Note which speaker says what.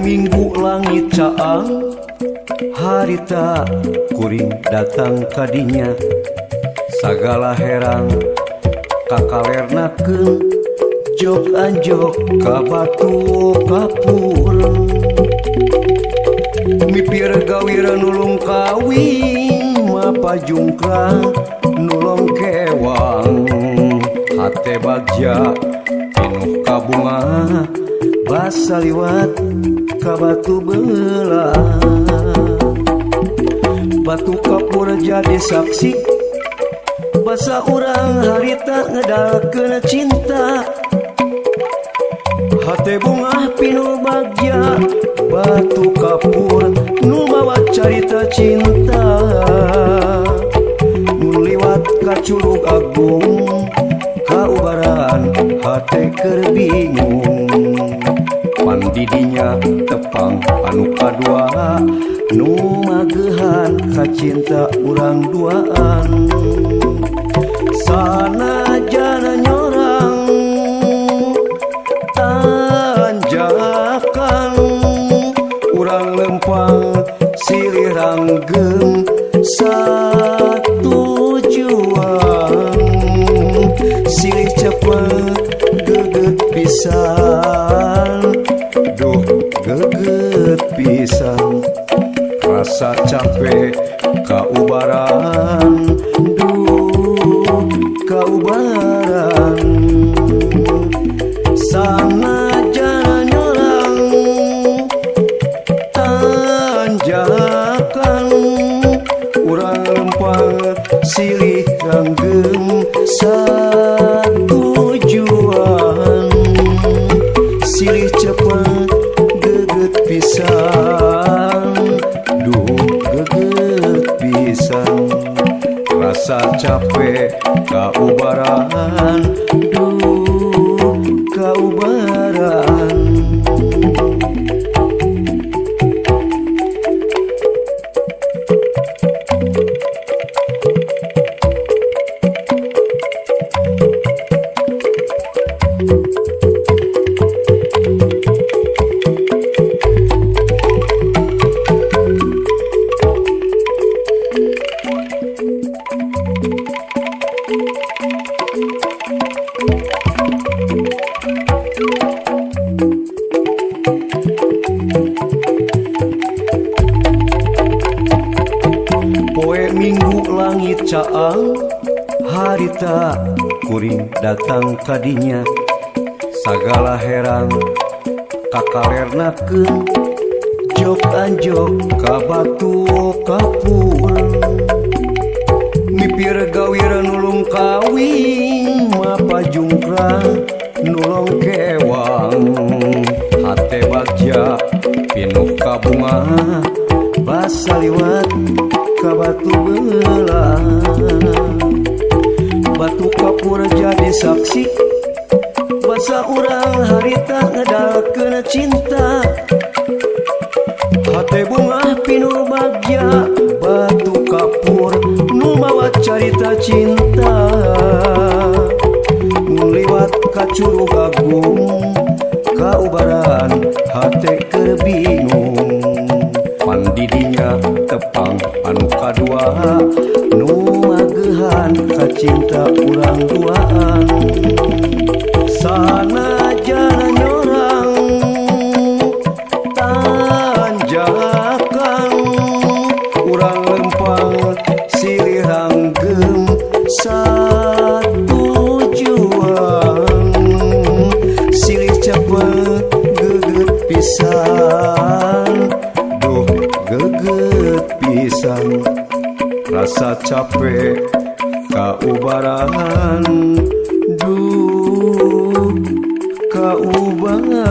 Speaker 1: Minggu langit caang harita kuring datang kadinya sagala herang kakalernakeun jok anjok ka batu kapur mipir gawira nulung kawin mapa jungkrang nulung kewang hate bagja pinuh kabunga basa liwat ka batu belah batu kapur jadi saksi basa urang harita ngedalkeun cinta hate bunga pinuh bagja batu kapur nu mawa carita cinta nu liwat ka Curug Agung kaubaran hate keur bingung pandidinya tepang anu kadua nu magehan ka cinta urang duaan sanajana nyorang tanjakan urang lempang silih ranggeng satujuan silih cepet geget pisan duh geget pisan rasa capek kaubaran duh kaubaran sanajana nyorang tanjakan urang lempang silih ranggeng satujuan silih cepet geget pisan duh geget pisan rasa capek kaubaran duh kaubaran Poe Minggu langit caang harita kuring datang kadinya sagala herang kakalernakeun jok anjok ka batu kapur mipir gawira nulung kawin mapa jungkrang nulung kewang hate bagja pinuh kabunga basa liwat ka batu belah batu kapur jadi saksi basa urang harita ngedalkeun cinta hate bunga pinuh bagja batu kapur nu mawa carita cinta nu liwat ka Curug Agung kaubaran hate keur bingung pandidinya tepang anu kadua nu magehan ka cinta urang duaan sanajana nyorang tanjakan urang lempang silih ranggeng satujuan silih cepet geget pisan duh geget pisan rasa capek kaubaran duh kaubaran